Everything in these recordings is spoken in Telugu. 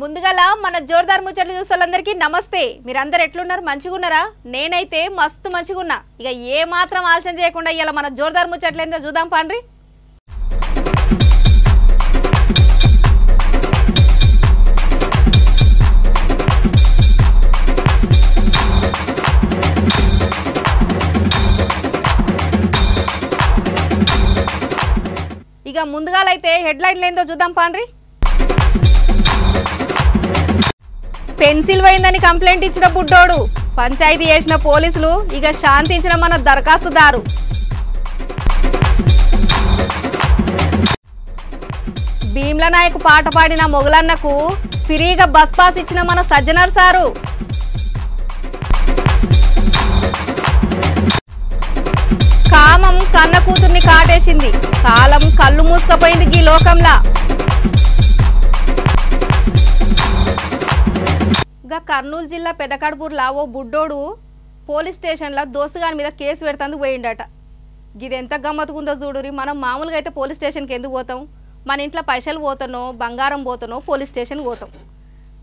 ముందుగల మన జోర్దార్ ముచ్చట్లు చూసేవాళ్ళందరికీ నమస్తే. మీరందరూ ఎట్లున్నారు? మంచిగున్నారా? నేనైతే మస్తు మంచిగున్నా. ఇక ఏ మాత్రం ఆలస్యం చేయకుండా ఇలా మన జోర్దార్ ముచ్చట్లు ఏందో చూద్దాం పాండ్రి. ఇక ముందుగాలైతే హెడ్లైన్లు ఏందో చూద్దాం పాండ్రి. పెన్సిల్ పోయిందని కంప్లైంట్ ఇచ్చిన బుడ్డోడు, పంచాయతీ చేసిన పోలీసులు ఇక శాంతించిన మన దరఖాస్తుదారు. భీమ్ల నాయక్ పాట పాడిన మొగలన్నకు ఫ్రీగా బస్ పాస్ ఇచ్చిన మన సజ్జనర్ సారు. కామం కన్న కూతుర్ని కాటేసింది, కాలం కళ్ళు మూసుకపోయింది ఈ లోకంలా. కర్నూలు జిల్లా పెదకడుపూర్లా ఓ బుడ్డోడు పోలీస్ స్టేషన్లో దోస్తుగాని మీద కేసు పెడతాందుకు పోయిండట. ఇది ఎంత గమ్మత్తుకుందో చూడురి. మనం మామూలుగా అయితే పోలీస్ స్టేషన్కి ఎందుకు పోతాం? మన ఇంట్లో పైసలు పోతానో బంగారం పోతానో పోలీస్ స్టేషన్కి పోతాం.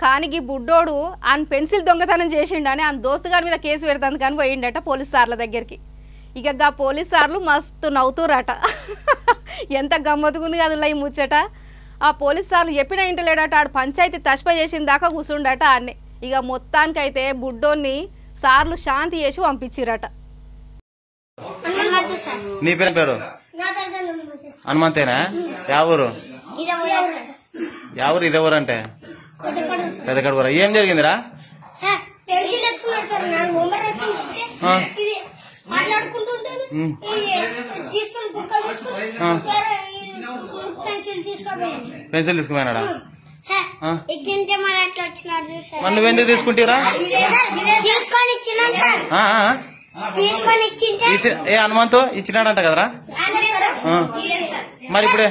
కానీ ఈ బుడ్డోడు ఆయన పెన్సిల్ దొంగతనం చేసిండని ఆయన దోస్తుగాని మీద కేసు పెడతాందుకు కానీ పోయిండట పోలీస్ సార్ల దగ్గరికి. ఇక పోలీస్ సార్లు మస్తు నవ్వుతురట. ఎంత గమ్మత్తుకుంది కదులా ఈ ముచ్చట. ఆ పోలీస్ సార్లు చెప్పిన ఇంటలేడట. ఆడు పంచాయతీ తష్ప చేసిన దాకా కూర్చుండట ఆన్నే. ఇక మొత్తానికైతే బుడ్డోన్ని సార్లు శాంతి చేసి పంపించిరట. నీ పేరు హనుమంతేనా? యావూరు యావూరు ఇదెవరు అంటే పెదకడుపురా. ఏం జరిగిందిరా? పెన్సిల్ తీసుకుపోయినాడా? నువ్వెందుకు తీసుకుంటారా? ఏ హనుమంతు ఇచ్చినాడంట కదరా? మరి ఇప్పుడే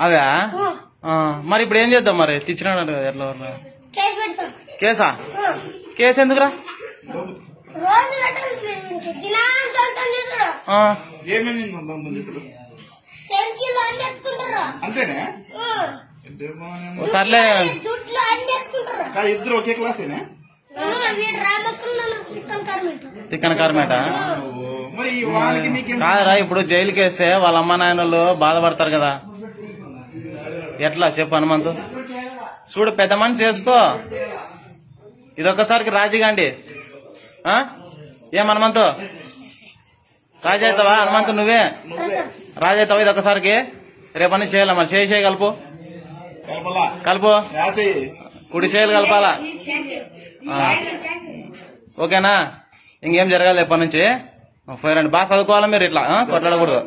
అదే మరి ఇప్పుడు ఏం చేద్దాం? మరి తెచ్చినాడంట కదా, ఎట్లా? కేసా? కేసు ఎందుకురా? సర్లే, ఇద్దరు ఒకే క్లాసేనా? తిక్కన కార్మేట కాదరా. ఇప్పుడు జైలుకి వేస్తే వాళ్ళ అమ్మ నాయనలు బాధపడతారు కదా. ఎట్లా చెప్పు హనుమంతు? చూడు, పెద్ద మనిషి చేసుకో. ఇదొక్కసారికి రాజీగాండి. ఏం హనుమంతు? రాజీ అవుతావా? హనుమంతు నువ్వే రాజీ అవుతావా ఇదొక్కసారికి? రేపని చేయాల. మరి చేయి కలుపు కలుపు, కుడి చేయాలి కలపాలా? ఓకేనా? ఇంకేం జరగాలి ఎప్పటి నుంచి? రండి, బాగా చదువుకోవాలా మీరు. ఇట్లా కొట్లాడకూడదు.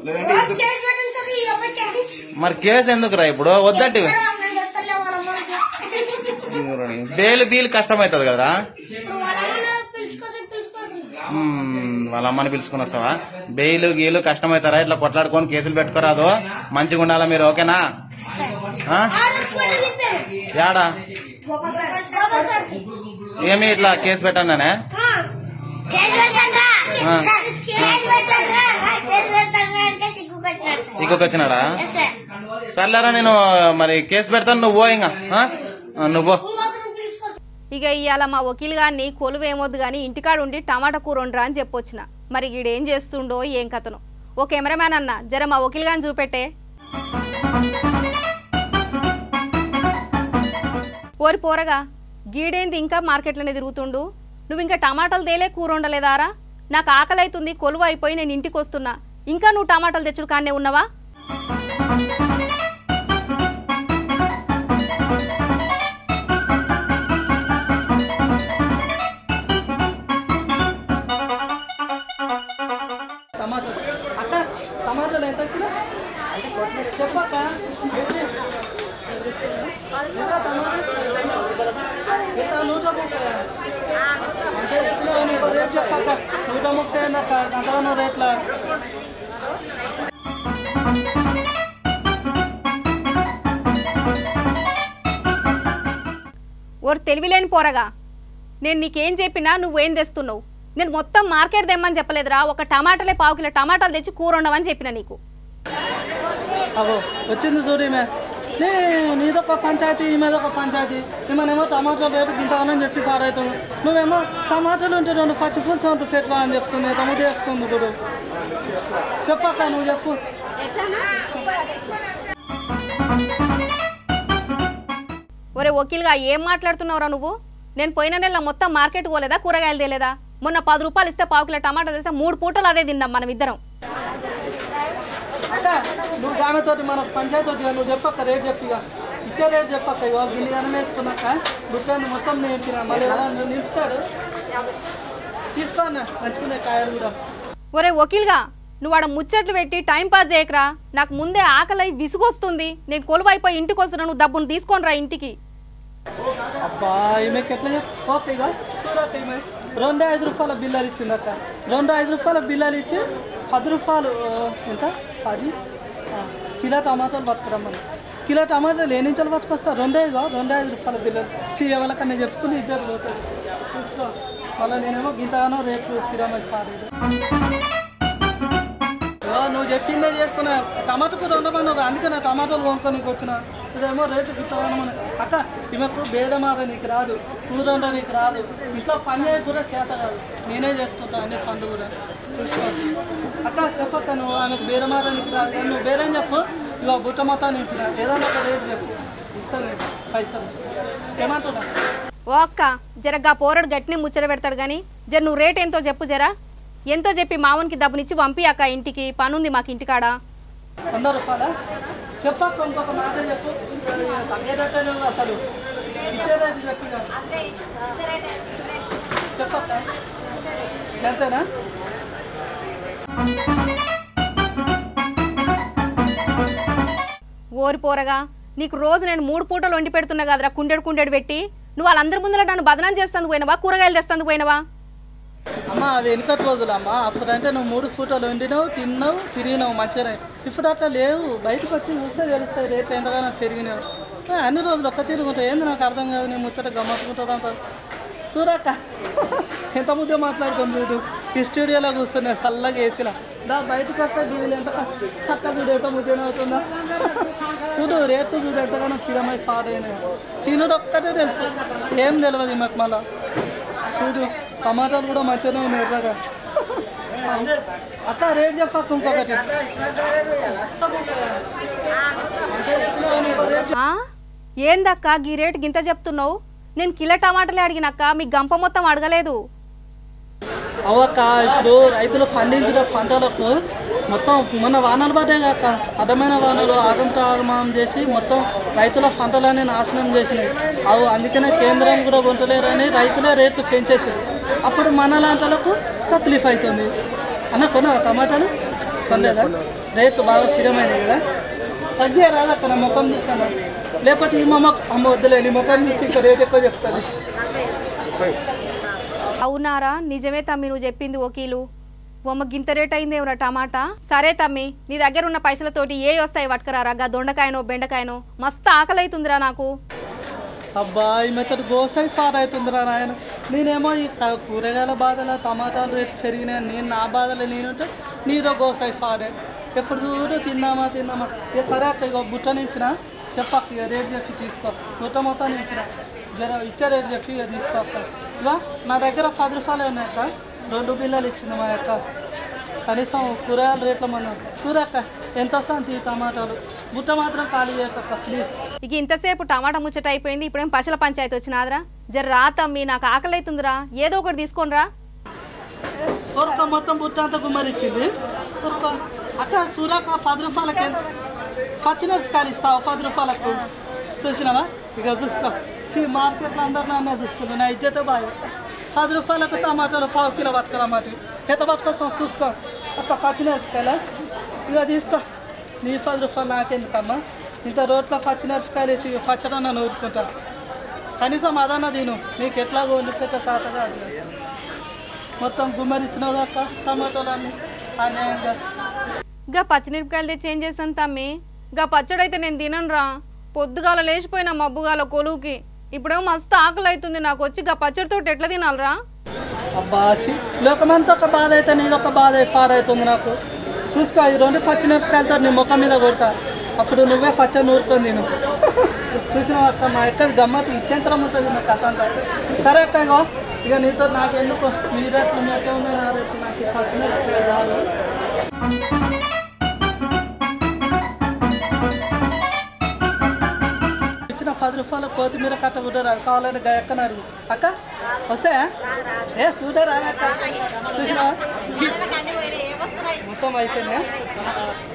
మరి కేసు ఎందుకురా ఇప్పుడు? వద్దంటే బేలు బీలు కష్టమవుతుంది కదరా. వాళ్ళ అమ్మని పిలుచుకుని వస్తావా? బెయిలు గీలు కష్టమవుతారా? ఇట్లా కొట్లాడుకొని కేసులు పెట్టుకోరాదు. మంచిగా ఉండాలా మీరు. ఓకేనా? యాడా ఏమి ఇట్లా కేసు పెట్టానే? ఇంకొకొచ్చినాడా? సర్లేరా, నేను మరి కేసు పెడతాను. నువ్వు ఇంకా నువ్వు. ఇక ఇవాళ మా వకీల్ గారిని కొలువేమొద్దు గాని ఇంటికాడ ఉండి టమాటా కూర వండరా అని చెప్పొచ్చిన. మరి ఈడేం చేస్తుండో ఏం కథను. ఓ కెమెరామ్యాన్ అన్న, జర మా వకీల్ గారిని చూపెట్టే. ఓరి పోరగా, గీడేంది ఇంకా మార్కెట్లోనే తిరుగుతుండు? నువ్వు ఇంకా టమాటాలు తేలే కూర వండలేదారా? నాకు ఆకలి అవుతుంది, కొలువు అయిపోయి నేను ఇంటికి వస్తున్నా. ఇంకా నువ్వు టమాటాలు తెచ్చుడు కానే ఉన్నావా? చెప్పక్క చెప్పక్క 130 అన్నాక అంతగా రేట్ల. ఓరు తెలివిలేని పోరగా, నేను నీకేం చెప్పినా నువ్వేం తెస్తున్నావు? నేను మొత్తం మార్కెట్ తెమ్మని చెప్పలేదురా, ఒక టమాటాలే 1/2 కిలో టమాటాలు తెచ్చి కూర ఉండమని చెప్పిన నీకు. అవో వచ్చింది చూడు ఈమె, నీదొక పంచాయతీ ఈమెదొక పంచాయతీ. ఈమెనేమో టమాటాలు రేటు తింటామని చెప్పి పాడవుతుంది, నువ్వేమో టమాటాలు ఉంటే 2 పచ్చి పులుసు ఉంటూ పెట్టరా అని చెప్తుంది. తమ్ముడు చెప్తుంది చూడు. చెప్పక్క నువ్వు చెప్పు. ఒరే వకీల్గా ఏం మాట్లాడుతున్నావురా నువ్వు? నేను పోయిన నెల మొత్తం మార్కెట్ పోలేదా, కూరగాయలు తేలేదా? మొన్న 10 రూపాయలు ఇస్తే 1/2 కిలో టమాటా తెలిస్తే 3 పూటలు అదే తిన్నాం మనం ఇద్దరం. అక్క నువ్వు దానితోటి మన పంచాయతీ నువ్వు చెప్పక్క, రేట్ చెప్పిగా ఇచ్చే రేట్ చెప్పక్క. ఇవాళ గిల్లి అన్నం వేసుకున్నాక గుర్తాన్ని మొత్తం నేర్పిన మళ్ళీ నిలుస్తారు. తీసుకో అన్న మంచుకునే కాయలు కూడా. ఒరే వకీల్గా నువ్వు ఆడ ముచ్చట్లు పెట్టి టైం పాస్ చేయకరా, నాకు ముందే ఆకలి విసుగొస్తుంది. నేను కొలువైపోయి ఇంటికి వస్తున్నా, నువ్వు డబ్బులు తీసుకొని రా ఇంటికి. అబ్బా ఈమెకి ఎట్లా చెప్పు. ఓకే ఇక చూడక్క ఈమె 2 5 రూపాయల బిల్లాలు ఇచ్చింది అక్క. 2 5 రూపాయల బిల్లాలు ఇచ్చి 10 రూపాయలు ఎంత 10 కిలో టమాటాలు పట్టుకురమ్మని. కిలో టమాటాలు ఏ నుంచి పట్టుకొస్తా? 2 5 రూపాయల బిల్లాలు. ఎవరికన్నా చెప్పుకుని ఇద్దరు పోతారు చూసుకో. మళ్ళీ నేనేమో గింతగానో రేపు కిరామా కాదు. నువ్వు చెప్పిందే చేస్తున్నా. టమాటా కూర ఉండమన్నారు, అందుకే నా టమాటాలు కొనుక్కోనికి వచ్చిన. ఇదేమో రేటు గిట్టమని. అక్క ఈమెకు బేదమార నీకు రాదు, కూర ఉండ నీకు రాదు, ఇంట్లో పని చేయ కూడా చేత కాదు. నేనే చేసుకుంటా అన్ని పనులు కూడా చూసుకో. అక్క చెప్పక్క నువ్వు ఆమెకు బేదమార నీకు రాదు కానీ నువ్వు బేరేం చెప్పు. ఇక బుట్ట మొత్తం నింపిన ఏదన్నా ఒక రేటు చెప్పు, ఇస్తాను పైసలు. ఏమంటున్నా? ఓ అక్క జరగ్గా పోరడు గట్టిని ముచ్చట పెడతాడు కానీ జర నువ్వు రేట్ ఎంతో చెప్పు. జరా ఎంతో చెప్పి మావునికి డబ్బునిచ్చి పంపి అక్క, ఇంటికి పనుంది మాకు ఇంటికాడ. 100 రూపాయలా? చెప్పక్క ఇంకొక మాట చెప్పు. తగ్గేటట్టే నువ్వు అసలు ఇచ్చే రేటు చెప్పి చెప్పక్క. ఎంతేనా? ఓరి పోరగా నీకు రోజు నేను 3 పూటలు వండి పెడుతున్నా కదరా, కుండెడు పెట్టి. నువ్వు వాళ్ళందరి ముందర నన్ను బదనాం చేస్తాను పోయినవా, కూరగాయలు తెస్తాను పోయినవా? అమ్మ అవి వెనుకటి రోజులు అమ్మ. అప్పుడు అంటే నువ్వు 3 పూటలు వండినావు, తిన్నావు, తిరిగినావు మంచిగా. ఇప్పుడు అట్లా లేవు. బయటకు వచ్చి చూస్తే తెలుస్తాయి రేట్లు ఎంతగానో పెరిగినావు. అన్ని రోజులు ఒక్క తిరుగుంటావు. ఏంది నాకు అర్థం కాదు. నేను ముచ్చట గమ్మత్తుకుంటావు అంటారు. చూడక్క ఎంత ముద్దే మాట్లాడుతుంది చూడు. ఈ స్టూడియోలో కూర్చున్నా చల్లగా వేసినా దా బయటకు వస్తే డీజిల్ ఎంత అక్క చూడు ఎంత ముద్దేనే అవుతుందా. చూడు రేట్లు చూడు ఎంతగానో ఫిరమై పాడైనా. తినుడు ఒక్కటే తెలుసు, ఏం తెలియదు మాకు. మళ్ళా చూడు టమాటాలు కూడా మంచిగానే ఉన్నాయి ఎర్రగా. అక్క రేట్ చెప్పక్క ఇంకొకటి. ఏందక్క గీ రేటు గింత చెప్తున్నావు? నేను కిలో టమాటాలే అడిగినక్క, మీ గంప మొత్తం అడగలేదు. అవక్క ఇప్పుడు రైతులు పండించిన పంటలకు మొత్తం మొన్న వానలు పడ్డాయి కాక, అడ్డమైన వానలు ఆగమనం చేసి మొత్తం రైతుల పంటలన్నీ నాశనం చేసినాయి. అవి అందుకనే కేంద్రం కూడా కొంటలేరని రైతులే రేట్లు పెంచేసారు. అప్పుడు మన లాంటలకు తక్లీఫ్ అవుతుంది. అన్న కొన్నా టమాటాలు కొనలేదా? రేట్లు బాగా స్థిరమైనవి కదా. తగ్గే రాదక్క నా ముఖం చూస్తాను. లేకపోతే ఈ అమ్మ వద్దులే, నీ ముఖం చూసి ఇంకా రేట్ ఎక్కువ చెప్తాను. అవునారా? నిజమే తమ్మి నువ్వు చెప్పింది వకీలు. బొమ్మ గింత రేట్ అయిందేవరా టమాటా. సరే తమ్మి నీ దగ్గర ఉన్న పైసలతోటి ఏ వస్తాయి పట్టుకురారా. గా దొండకాయనో బెండకాయనో మస్తు ఆకలి అవుతుందిరా నాకు. అబ్బా ఈ మెత్తడు గోసాయి ఫార్ అవుతుందిరా నాయన. నేనేమో ఈ కూరగాయల బాధలు టమాటాలు రేట్లు పెరిగినాయి. నేను నా బాధలు నేనుంటే నీదో గోసాయి ఫారే. ఎప్పుడు చూడు తిందామా ఇక సరే అక్క ఇక బుట్ట నింపిన చెప్పక్క ఇక రేట్ చెప్పి తీసుకో. బుట్ట మొత్తం నింపిన జర ఇచ్చే రేట్ చెప్పి ఇక తీసుకోక్క. ఇక నా దగ్గర 10 రూపాయలు ఉన్నాయక్క. 2 బిల్లలు ఇచ్చింది మా అక్క. కనీసం కూరగాయల రేట్ల మనం చూడక్క ఎంత వస్తుంది. ఈ టమాటాలు బుట్ట మాత్రం ఖాళీ చేయక్క ప్లీజ్. ఇక ఇంతసేపు టమాటా ముచ్చట అయిపోయింది, ఇప్పుడేం పశుల పంచాయతీ వచ్చినాదిరా. జర రా తమ్మి నాకు ఆకలి అవుతుందిరా, ఏదో ఒకటి తీసుకొని రా. కొరక మొత్తం బుట్ట అంతా గుమ్మరిచ్చింది. కొరక అక్క సూరాక 10 రూపాయలకి పచ్చిమిరపకాయలు ఇస్తావు 10 రూపాయలకు. చూసినావా ఇక చూసుకో. మార్కెట్లో అందరు నన్నే చూస్తుంది. నా ఇజ్జతే బాగా. 10 రూపాయలకు టమాటాలు 1/2 కిలో పట్టుకురమాట. ఎంత పట్టుకొస్తాం చూసుకో. అక్క పచ్చిమిరపకాయలు ఇక తీసుకో. నీ 10 రూపాయలు నాకెందుకమ్మా? ఇంత రోట్లో పచ్చిమిరపకాయలు వేసి పచ్చడన్నా నూరుకుంటా. కనీసం అదన్నా తిను. నీకు ఎట్లాగో వండిపెట్ట సాతగా మొత్తం గుమ్మరిచ్చినావు అక్క టమాటాలు అన్నీ అన్యాయంగా. గా పచ్చిమిరపకాయలు తెచ్చి ఏం చేస్తాను తమ్మి? గా పచ్చడైతే నేను తినను రా. పొద్దుగాల లేచిపోయినా మబ్బుగాల కొలువుకి. ఇప్పుడేమో మస్తు ఆకలి అవుతుంది నాకు. వచ్చి గా పచ్చడితో ఎట్లా తినాలరా? అబ్బా లోకమంతా ఒక బాధ అయితే నీది ఒక బాధ పాడవుతుంది నాకు. చూసుకో ఈ 2 పచ్చిమిరపకాయలతో నీ ముఖం మీద కొడతా, అప్పుడు నువ్వే పచ్చని నూరుకొని నేను చూసినావు అక్క. మా అక్క గమ్మత్తు ఇచ్చేంతరం ఉంటుంది నా కథ అంతా. సరే అక్క ఇక నీతో నాకు ఎందుకు మీ రేట్లు మీ అక్క ఉన్నాయి నా రేట్లు నాకు పచ్చిమిరపకాయలు రాదు. ఇచ్చిన 10 రూపాయలు కొత్తిమీర కట్ట కూడా రాదు, కావాలని ఎక్కన అడుగు అక్క వస్తాయా? ఏ చూడే రాదక్క చూసినావా మొత్తం అయిపోయిందా?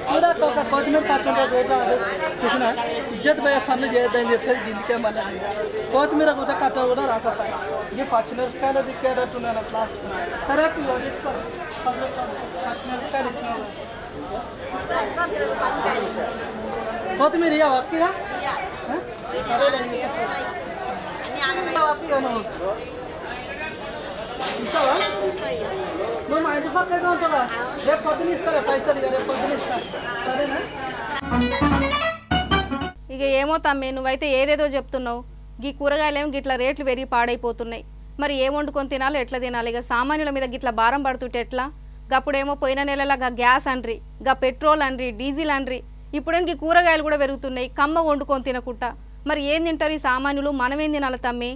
చూడక్క ఒక కొత్తిమీర కట్ట రాదు చూసినా ఇజ్జత్ పోయే పనులు చేయొద్దని చెప్పేది గిందికే మళ్ళీ కొత్తిమీర కూడా కట్ట కూడా రాకపోయి ఇక పచ్చిమిరపకాయలు దిక్కేటట్టున్నాను లాస్ట్. సరే అక్క తీసుకో 10 రూపాయలు పచ్చిమిరపకాయలు ఇచ్చిన కొత్తిమీర ఇవ్వ అక్కగా సరే ఇస్తావా? నువ్వు మా ఇంటి పక్కగా ఉంటావా? రేపు పొద్దున ఇస్తారా పైసలు? ఇక రేపు పొద్దున ఇస్తా సరేనా? ఇక ఏమో తమ్మి నువ్వైతే ఏదేదో చెప్తున్నావు. గీ కూరగాయలేమో గిట్లా రేట్లు పెరిగి పాడైపోతున్నాయి. మరి ఏం వండుకొని తినాలి, ఎట్లా తినాలి? ఇక సామాన్యుల మీద గిట్లా భారం పడుతుంటే ఎట్లా? గప్పుడేమో పోయిన నెలలా గ్యాస్ అండ్రి, పెట్రోల్ అండ్రి, డీజిల్ అండ్రి, ఇప్పుడేం గీ కూరగాయలు కూడా పెరుగుతున్నాయి. కమ్మ వండుకొని తినకుండా మరి ఏం తింటారు ఈ సామాన్యులు? మనమేం తినాలి తమ్మి?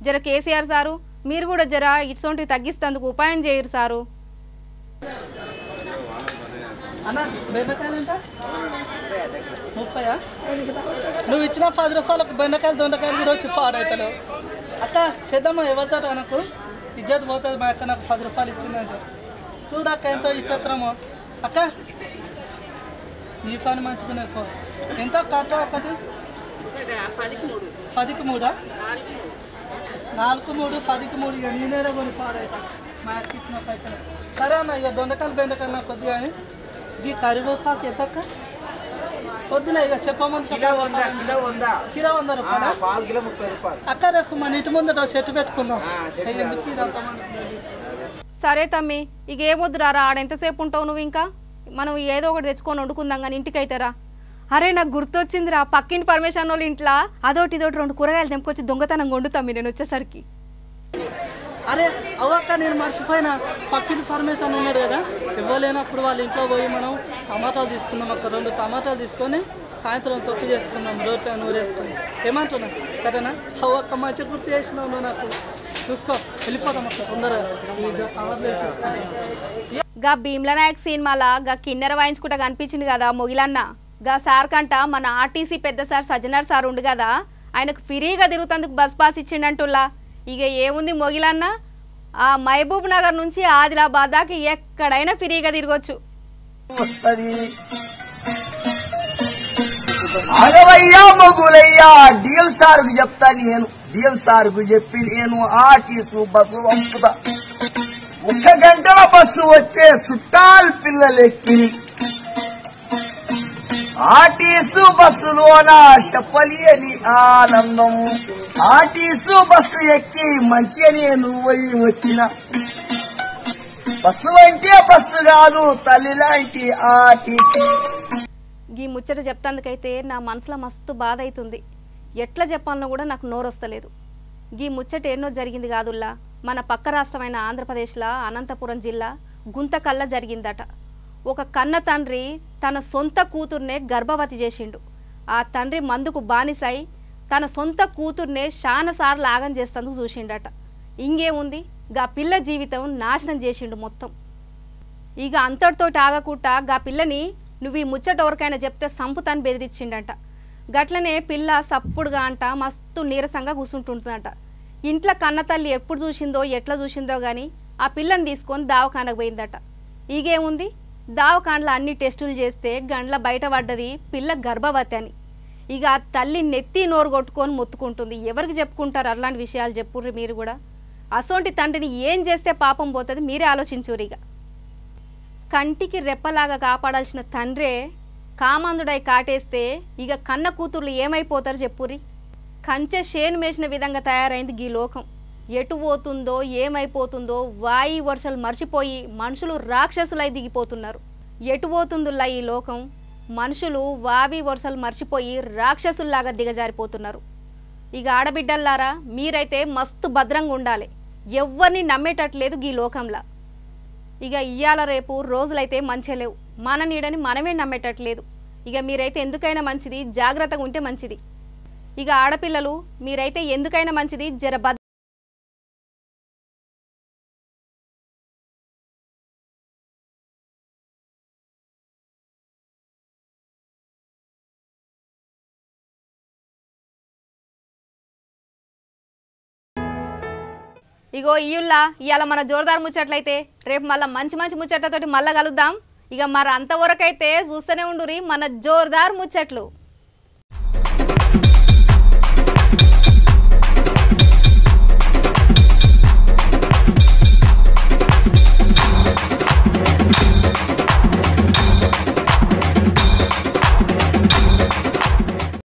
జర కేసీఆర్ సారు మీరు కూడా జర ఇటువంటి తగ్గిస్తేందుకు ఉపాయం చేయరు సారు. అన్న బెండకాయలు ఎంత? 30. నువ్వు ఇచ్చిన 10 రూపాయలకు బెండకాయలు దొండకాయలు కూడా వచ్చి పాడవుతాను అక్క. చేద్దామా ఎవరితో నాకు ఇజ్జత్ పోతుంది. మా అక్క నాకు 10 రూపాయలు ఇచ్చిందంటే చూడక్క ఎంత ఇచ్చేస్తామో అక్క. నీ పని మంచిగానే పో. ఎంత కట్ట ఒకటి 10కి 3 4కి 3 10కి 3 ఇక నేనే కొని పాడవుతా మా అక్క ఇచ్చిన పైసలు. సరే అన్న ఇక దొండకాయలు బెండకాయలు నాకు కొద్దిగా కానీ ఈ కరివేపాకు ఎంత అక్క? పొద్దున ఇక చెప్పమని కిలో 100 రూపాయలు అక్క. రేపు మన ఇంటి ముందర చెట్టు పెట్టుకుందాం. సరే తమ్మి ఇక ఏమొద్దురారా, ఆడెంతసేపు ఉంటావు నువ్వు? ఇంకా మనం ఏదో ఒకటి తెచ్చుకొని వండుకుందాం కానీ ఇంటికైతేరా. అరే నాకు గుర్తొచ్చిందిరా, పక్కింటి పరమేశ్వర వాళ్ళ ఇంట్లో అదొకటి ఇదొకటి 2 కూరగాయలు తెంపుకొచ్చి దొంగతనంగా వండుతాం నేను వచ్చేసరికి. అరే అవక్క నేను మర్చిపోయినా, పక్కింటి పరమేశ్వర ఉన్నాడు కదా, ఇవ్వలేనప్పుడు వాళ్ళ ఇంట్లో పోయి మనం టమాటాలు తీసుకుందాం. ఒక 2 టమాటాలు తీసుకొని సాయంత్రం తొక్కు చేసుకుందాం, రోట్లో నూరేసుకొని. ఏమంటున్నా? సరేనా? అవక్క మంచిగా గుర్తు చేసినావు నువ్వు నాకు. చూసుకో వెళ్ళిపోదాం అక్క తొందరగా. గా భీమ్ల నాయక్ సినిమాలా కిన్నెర వాయించుకుంటా కనిపించింది కదా మొగిలన్న. సార్ కంట మన ఆర్టీసీ పెద్ద సార్ సజ్జనార్ సార్ ఉండు కదా, ఆయనకు ఫ్రీగా తిరుగుతందుకు బస్ పాస్ ఇచ్చిండంటుల్లా. ఇక ఏముంది మొగిలన్న, ఆ మహబూబ్ నగర్ నుంచి ఆదిలాబాద్ దాకా ఎక్కడైనా ఫ్రీగా తిరగొచ్చు. అగవయ్యా మొగులయ్యా డిఎం సార్కు చెప్తా నేను. డిఎం సార్కు చెప్పి నేను ఆర్టీసీ బస్సు పంపుతా. 1 గంటల బస్సు వచ్చే చుట్టాలు పిల్లలెక్కి ఆర్టీసీ బస్సులోన చెప్పలేని ఆనందం. ఆర్టీసీ బస్సు ఎక్కి మంచిగా నేను పోయి వచ్చిన. బస్సు అంటే బస్సు కాదు తల్లి లాంటి ఆర్టీసీ. ఈ ముచ్చట చెప్తాందుకైతే నా మనసులో మస్తు బాధ అవుతుంది. ఎట్లా చెప్పాలనో కూడా నాకు నోరొస్తలేదు. ఈ ముచ్చట ఎన్నో జరిగింది కాదుల్లా, మన పక్క రాష్ట్రమైన ఆంధ్రప్రదేశ్లో అనంతపురం జిల్లా గుంతకల్ల జరిగిందట. ఒక కన్న తండ్రి తన సొంత కూతుర్నే గర్భవతి చేసిండు. ఆ తండ్రి మందుకు బానిసై తన సొంత కూతుర్నే శానసార్లు ఆగం చేస్తేందుకు చూసిండట. ఇంకేముంది, గా పిల్ల జీవితం నాశనం చేసిండు మొత్తం. ఇక అంతటితోటి ఆగకుండా గా పిల్లని నువ్వు ఈ ముచ్చట ఎవరికైనా చెప్తే సంపుతాన్ని బెదిరించిండట. గట్లనే పిల్ల సప్పుడుగా అంట మస్తు నీరసంగా కూర్చుంటుంటుందట. ఇంట్లో కన్న తల్లి ఎప్పుడు చూసిందో ఎట్లా చూసిందో గాని ఆ పిల్లని తీసుకొని దావఖానకు పోయిందట. ఈగేముంది, దావఖానలో అన్ని టెస్టులు చేస్తే గండ్ల బయటపడ్డది పిల్ల గర్భవతి అని. ఇక ఆ తల్లి నెత్తి నోరు కొట్టుకొని మొత్తుకుంటుంది. ఎవరికి చెప్పుకుంటారు అట్లాంటి విషయాలు? చెప్పుర్రి మీరు కూడా. అసోంటి తండ్రిని ఏం చేస్తే పాపం పోతుంది మీరే ఆలోచించుర్రు. ఇక కంటికి రెప్పలాగా కాపాడాల్సిన తండ్రే కామందుడై కాటేస్తే ఇక కన్న కూతుర్లు ఏమైపోతారు చెప్పురి. కంచె షేను మేసిన విధంగా తయారైంది ఈ లోకం. ఎటు పోతుందో ఏమైపోతుందో వాయి వర్షాలు మర్చిపోయి మనుషులు రాక్షసులై దిగిపోతున్నారు. ఎటు పోతుందిలా ఈ లోకం? మనుషులు వావి వర్షాలు మర్చిపోయి రాక్షసుల్లాగా దిగజారిపోతున్నారు. ఇక ఆడబిడ్డల్లారా మీరైతే మస్తు భద్రంగా ఉండాలి. ఎవ్వరిని నమ్మేటట్లేదు ఈ లోకంలో. ఇక ఇయ్యాల రేపు రోజులైతే మంచిగా లేవు. మన నీడని మనమే నమ్మేటట్లేదు. ఇక మీరైతే ఎందుకైనా మంచిది జాగ్రత్తగా ఉంటే మంచిది. ఇక ఆడపిల్లలు మీరైతే ఎందుకైనా మంచిది జర ఇగో ఇయ్యుల్లా ఇవాళ మన జోర్దార్ ముచ్చట్లయితే రేపు మళ్ళీ మంచి మంచి ముచ్చట్లతోటి మళ్ళా కలుద్దాం. ఇక మరి అంతవరకైతే చూస్తూనే ఉండురి మన జోర్దార్ ముచ్చట్లు.